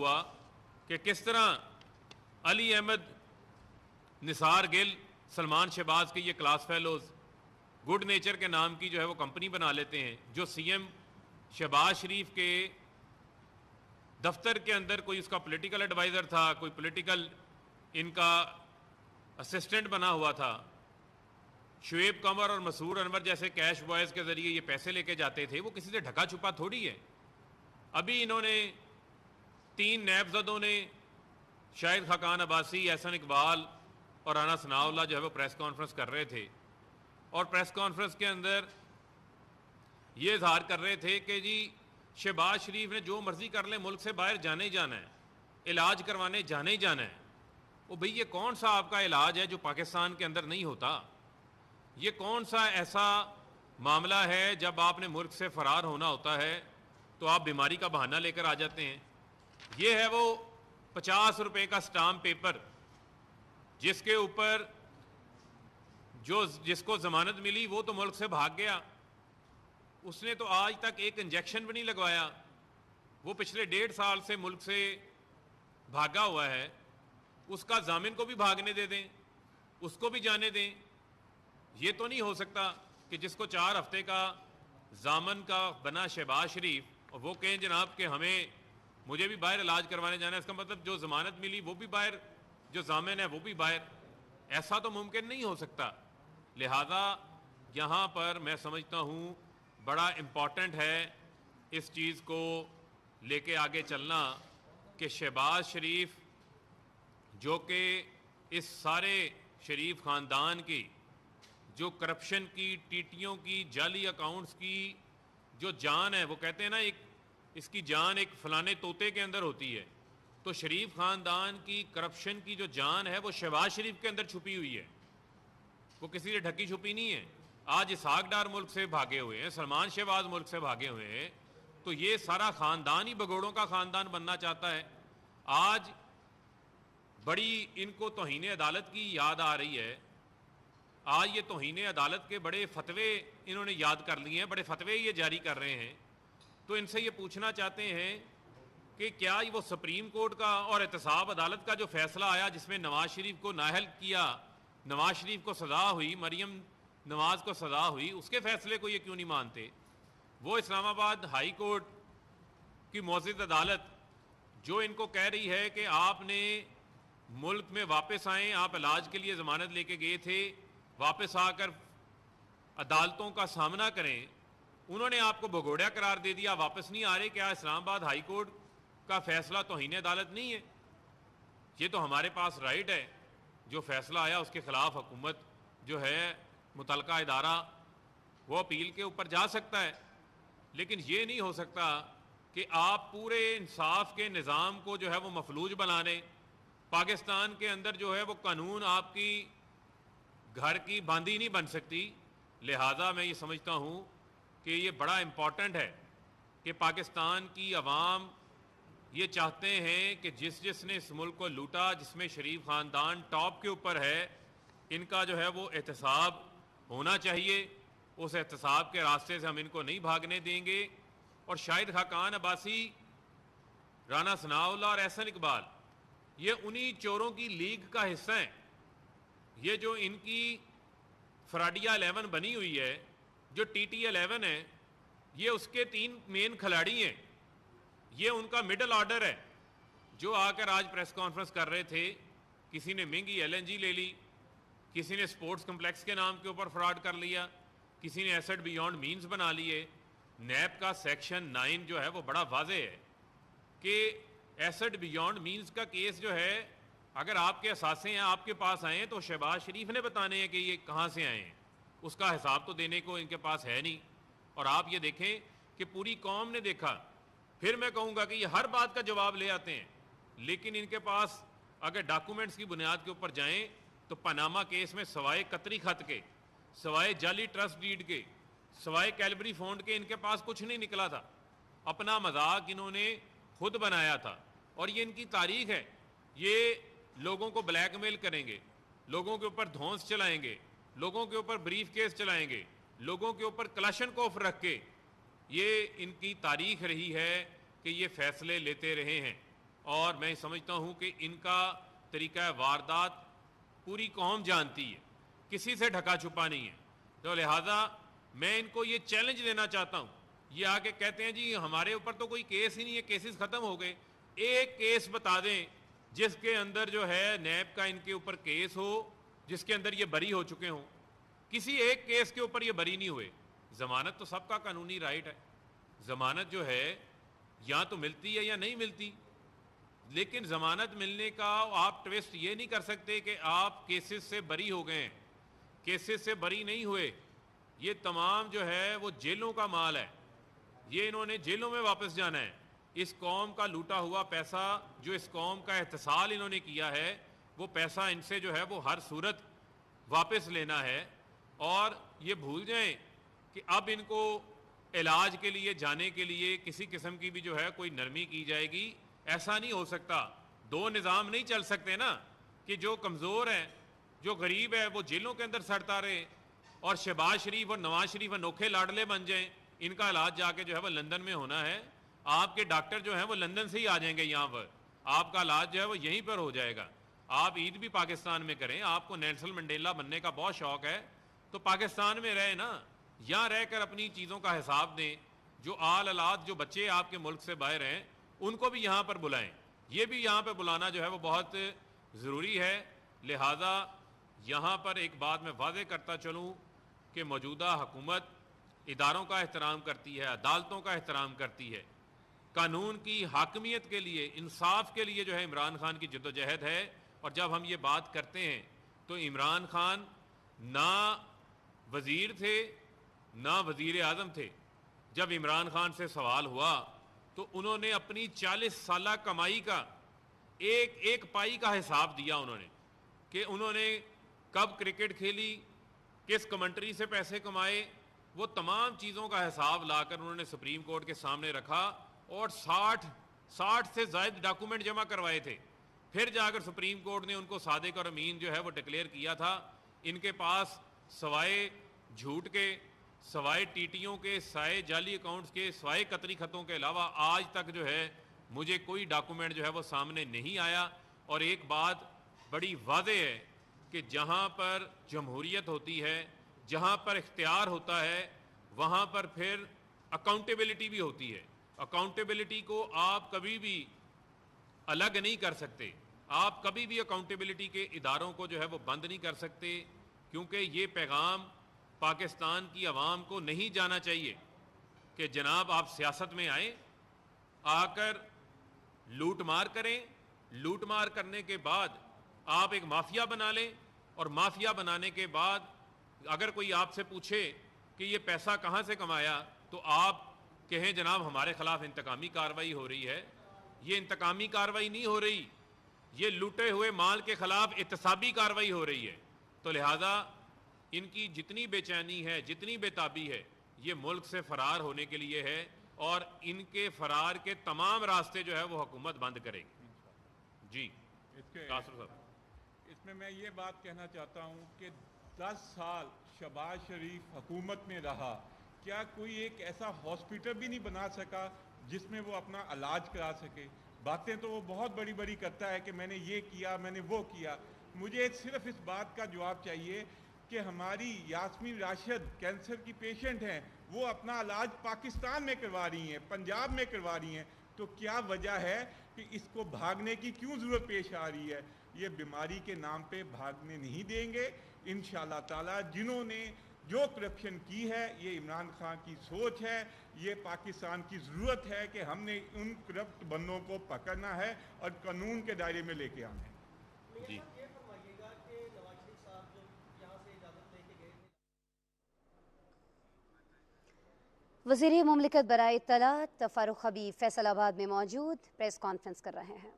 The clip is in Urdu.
ہوا کہ کس طرح علی احمد، نثار گل، سلمان شہباز کے یہ کلاس فیلوز گڈ نیچر کے نام کی جو ہے وہ کمپنی بنا لیتے ہیں، جو سی ایم شہباز شریف کے دفتر کے اندر کوئی اس کا پولیٹیکل ایڈوائزر تھا، کوئی پولیٹیکل ان کا اسسٹنٹ بنا ہوا تھا۔ شعیب قمر اور مسرور انور جیسے کیش بوائز کے ذریعے یہ پیسے لے کے جاتے تھے، وہ کسی سے ڈھکا چھپا تھوڑی ہے۔ ابھی انہوں نے 3 نیب زدوں نے، شاہد خاقان عباسی، احسن اقبال اور رانا ثناء اللہ جو ہے وہ پریس کانفرنس کر رہے تھے، اور پریس کانفرنس کے اندر یہ اظہار کر رہے تھے کہ جی شہباز شریف نے جو مرضی کر لیں، ملک سے باہر جانے ہی جانا ہے، علاج کروانے جانے ہی جانا ہے۔ وہ بھئی یہ کون سا آپ کا علاج ہے جو پاکستان کے اندر نہیں ہوتا؟ یہ کون سا ایسا معاملہ ہے جب آپ نے ملک سے فرار ہونا ہوتا ہے تو آپ بیماری کا بہانہ لے کر آ جاتے ہیں؟ یہ ہے وہ 50 روپے کا سٹامپ پیپر جس کے اوپر جس کو ضمانت ملی وہ تو ملک سے بھاگ گیا، اس نے تو آج تک ایک انجیکشن بھی نہیں لگوایا، وہ پچھلے 1.5 سال سے ملک سے بھاگا ہوا ہے، اس کا ضامن کو بھی بھاگنے دے دیں، اس کو بھی جانے دیں۔ یہ تو نہیں ہو سکتا کہ جس کو 4 ہفتے کا ضامن کا بنا شہباز شریف، اور وہ کہیں جناب کہ مجھے بھی باہر علاج کروانے جانا ہے، اس کا مطلب جو ضمانت ملی وہ بھی باہر، جو ضامن ہے وہ بھی باہر۔ ایسا تو ممکن نہیں ہو سکتا۔ لہذا یہاں پر میں سمجھتا ہوں بڑا امپورٹنٹ ہے اس چیز کو لے کے آگے چلنا کہ شہباز شریف جو کہ اس سارے شریف خاندان کی جو کرپشن کی، ٹیٹیوں کی، جعلی اکاؤنٹس کی جو جان ہے، وہ کہتے ہیں نا اس کی جان ایک فلانے طوطے کے اندر ہوتی ہے، تو شریف خاندان کی کرپشن کی جو جان ہے وہ شہباز شریف کے اندر چھپی ہوئی ہے، وہ کسی سے ڈھکی چھپی نہیں ہے۔ آج اسحاق ڈار ملک سے بھاگے ہوئے ہیں، سلمان شہباز ملک سے بھاگے ہوئے ہیں، تو یہ سارا خاندان ہی بگوڑوں کا خاندان بننا چاہتا ہے۔ آج بڑی ان کو توہین عدالت کی یاد آ رہی ہے، آج یہ توہین عدالت کے بڑے فتوے انہوں نے یاد کر لیے ہیں، بڑے فتوے یہ جاری کر رہے ہیں۔ تو ان سے یہ پوچھنا چاہتے ہیں کہ کیا وہ سپریم کورٹ کا اور احتساب عدالت کا جو فیصلہ آیا جس میں نواز شریف کو نااہل کیا، نواز شریف کو سزا ہوئی، مریم نواز کو سزا ہوئی، اس کے فیصلے کو یہ کیوں نہیں مانتے؟ وہ اسلام آباد ہائی کورٹ کی معزز عدالت جو ان کو کہہ رہی ہے کہ آپ نے ملک میں واپس آئیں، آپ علاج کے لیے ضمانت لے کے گئے تھے، واپس آ کر عدالتوں کا سامنا کریں، انہوں نے آپ کو بھگوڑیا قرار دے دیا، واپس نہیں آ رہے۔ کیا اسلام آباد ہائی کورٹ کا فیصلہ توہین عدالت نہیں ہے؟ یہ تو ہمارے پاس رائٹ ہے، جو فیصلہ آیا اس کے خلاف حکومت جو ہے، متعلقہ ادارہ، وہ اپیل کے اوپر جا سکتا ہے، لیکن یہ نہیں ہو سکتا کہ آپ پورے انصاف کے نظام کو جو ہے وہ مفلوج بنا دیں۔ پاکستان کے اندر جو ہے وہ قانون آپ کی گھر کی باندھی نہیں بن سکتی۔ لہذا میں یہ سمجھتا ہوں کہ یہ بڑا امپورٹنٹ ہے کہ پاکستان کی عوام یہ چاہتے ہیں کہ جس نے اس ملک کو لوٹا، جس میں شریف خاندان ٹاپ کے اوپر ہے، ان کا جو ہے وہ احتساب ہونا چاہیے۔ اس احتساب کے راستے سے ہم ان کو نہیں بھاگنے دیں گے۔ اور شاہد خاقان عباسی، رانا ثناء اللہ اور احسن اقبال، یہ انہی چوروں کی لیگ کا حصہ ہیں۔ یہ جو ان کی فراڈیا 11 بنی ہوئی ہے، جو ٹی ٹی 11 ہے، یہ اس کے 3 مین کھلاڑی ہیں، یہ ان کا مڈل آرڈر ہے، جو آ کر آج پریس کانفرنس کر رہے تھے۔ کسی نے مہنگی ایل این جی لے لی، کسی نے سپورٹس کمپلیکس کے نام کے اوپر فراڈ کر لیا، کسی نے ایسٹ بیونڈ مینز بنا لیے۔ نیب کا سیکشن 9 جو ہے وہ بڑا واضح ہے کہ ایسٹ بیونڈ مینز کا کیس جو ہے، اگر آپ کے اثاثے ہیں آپ کے پاس آئے ہیں تو شہباز شریف نے بتانے ہیں کہ یہ کہاں سے آئے ہیں، اس کا حساب تو دینے کو ان کے پاس ہے نہیں۔ اور آپ یہ دیکھیں کہ پوری قوم نے دیکھا، پھر میں کہوں گا کہ یہ ہر بات کا جواب لے آتے ہیں، لیکن ان کے پاس اگر ڈاکومنٹس کی بنیاد کے اوپر جائیں تو پاناما کیس میں سوائے قطری خط کے، سوائے جعلی ٹرسٹ ڈیڈ کے، سوائے کیلبری فونڈ کے ان کے پاس کچھ نہیں نکلا تھا۔ اپنا مذاق انہوں نے خود بنایا تھا، اور یہ ان کی تاریخ ہے۔ یہ لوگوں کو بلیک میل کریں گے، لوگوں کے اوپر دھونس چلائیں گے، لوگوں کے اوپر بریف کیس چلائیں گے، لوگوں کے اوپر کلاشن کوف رکھ کے، یہ ان کی تاریخ رہی ہے کہ یہ فیصلے لیتے رہے ہیں۔ اور میں سمجھتا ہوں کہ ان کا طریقہ واردات پوری قوم جانتی ہے, کسی سے ڈھکا چھپا نہیں ہے. تو لہٰذا میں ان کو یہ چیلنج دینا چاہتا ہوں. یہ آ کے کہتے ہیں جی ہمارے اوپر تو کوئی کیس ہی نہیں ہے, کیسز ختم ہو گئے. ایک کیس بتا دیں جس کے اندر جو ہے نیب کا ان کے اوپر کیس ہو, جس کے اندر یہ بری ہو چکے ہوں. کسی ایک کیس کے اوپر یہ بری نہیں ہوئے. ضمانت تو سب کا قانونی رائٹ ہے, ضمانت جو ہے یا تو ملتی ہے یا نہیں ملتی, لیکن ضمانت ملنے کا آپ ٹویسٹ یہ نہیں کر سکتے کہ آپ کیسز سے بری ہو گئے ہیں. کیسز سے بری نہیں ہوئے, یہ تمام جو ہے وہ جیلوں کا مال ہے, یہ انہوں نے جیلوں میں واپس جانا ہے. اس قوم کا لوٹا ہوا پیسہ, جو اس قوم کا احتسال انہوں نے کیا ہے, وہ پیسہ ان سے جو ہے وہ ہر صورت واپس لینا ہے. اور یہ بھول جائیں کہ اب ان کو علاج کے لیے جانے کے لیے کسی قسم کی بھی جو ہے کوئی نرمی کی جائے گی, ایسا نہیں ہو سکتا. دو نظام نہیں چل سکتے نا, کہ جو کمزور ہے, جو غریب ہے, وہ جیلوں کے اندر سڑتا رہے, اور شہباز شریف اور نواز شریف انوکھے لاڈلے بن جائیں. ان کا علاج جا کے جو ہے وہ لندن میں ہونا ہے. آپ کے ڈاکٹر جو ہیں وہ لندن سے ہی آ جائیں گے یہاں پر, آپ کا علاج جو ہے وہ یہیں پر ہو جائے گا. آپ عید بھی پاکستان میں کریں, آپ کو نیلسن منڈیلا بننے کا بہت شوق ہے تو پاکستان میں رہے نا, یہاں رہ کر اپنی چیزوں کا حساب دیں. جو آل اولاد, جو بچے آپ کے ملک سے باہر ہیں, ان کو بھی یہاں پر بلائیں. یہ بھی یہاں پہ بلانا جو ہے وہ بہت ضروری ہے. لہذا یہاں پر ایک بات میں واضح کرتا چلوں کہ موجودہ حکومت اداروں کا احترام کرتی ہے, عدالتوں کا احترام کرتی ہے, قانون کی حاکمیت کے لیے, انصاف کے لیے جو ہے عمران خان کی جدوجہد ہے. اور جب ہم یہ بات کرتے ہیں تو عمران خان نہ وزیر تھے نہ وزیر اعظم تھے. جب عمران خان سے سوال ہوا تو انہوں نے اپنی 40 سالہ کمائی کا ایک ایک پائی کا حساب دیا. انہوں نے کہ انہوں نے کب کرکٹ کھیلی, کس کمنٹری سے پیسے کمائے, وہ تمام چیزوں کا حساب لا کر انہوں نے سپریم کورٹ کے سامنے رکھا, اور 60 سے زائد ڈاکومنٹ جمع کروائے تھے. پھر جا کر سپریم کورٹ نے ان کو صادق اور امین جو ہے وہ ڈکلیئر کیا تھا. ان کے پاس سوائے جھوٹ کے, سوائے ٹیٹیوں کے, سوائے جعلی اکاؤنٹس کے, سوائے قطری خطوں کے علاوہ آج تک جو ہے مجھے کوئی ڈاکومنٹ جو ہے وہ سامنے نہیں آیا. اور ایک بات بڑی واضح ہے کہ جہاں پر جمہوریت ہوتی ہے, جہاں پر اختیار ہوتا ہے, وہاں پر پھر اکاؤنٹیبلٹی بھی ہوتی ہے. اکاؤنٹیبلٹی کو آپ کبھی بھی الگ نہیں کر سکتے, آپ کبھی بھی اکاؤنٹیبلٹی کے اداروں کو جو ہے وہ بند نہیں کر سکتے, کیونکہ یہ پیغام پاکستان کی عوام کو نہیں جانا چاہیے کہ جناب آپ سیاست میں آئیں, آ کر لوٹ مار کریں, لوٹ مار کرنے کے بعد آپ ایک مافیا بنا لیں, اور مافیا بنانے کے بعد اگر کوئی آپ سے پوچھے کہ یہ پیسہ کہاں سے کمایا تو آپ کہیں جناب ہمارے خلاف انتقامی کارروائی ہو رہی ہے. یہ انتقامی کارروائی نہیں ہو رہی, یہ لوٹے ہوئے مال کے خلاف احتسابی کارروائی ہو رہی ہے. تو لہذا ان کی جتنی بے چینی ہے, جتنی بے تابی ہے, یہ ملک سے فرار ہونے کے لیے ہے, اور ان کے فرار کے تمام راستے جو ہے وہ حکومت بند کرے گی. جی قاسم صاحب, اس میں یہ بات کہنا چاہتا ہوں کہ 10 سال شہباز شریف حکومت میں رہا, کیا کوئی ایک ایسا ہاسپٹل بھی نہیں بنا سکا جس میں وہ اپنا علاج کرا سکے؟ باتیں تو وہ بہت بڑی بڑی کرتا ہے کہ میں نے یہ کیا, میں نے وہ کیا. مجھے صرف اس بات کا جواب چاہیے کہ ہماری یاسمین راشد کینسر کی پیشنٹ ہیں, وہ اپنا علاج پاکستان میں کروا رہی ہیں, پنجاب میں کروا رہی ہیں, تو کیا وجہ ہے کہ اس کو بھاگنے کی کیوں ضرورت پیش آ رہی ہے؟ یہ بیماری کے نام پہ بھاگنے نہیں دیں گے انشاءاللہ تعالی. جنہوں نے جو کرپشن کی ہے, یہ عمران خان کی سوچ ہے, یہ پاکستان کی ضرورت ہے کہ ہم نے ان کرپٹ بندوں کو پکڑنا ہے اور قانون کے دائرے میں لے کے آنا ہے. جی وزیر مملکت برائے اطلاعات فاروق حبیب فیصل آباد میں موجود پریس کانفرنس کر رہے ہیں.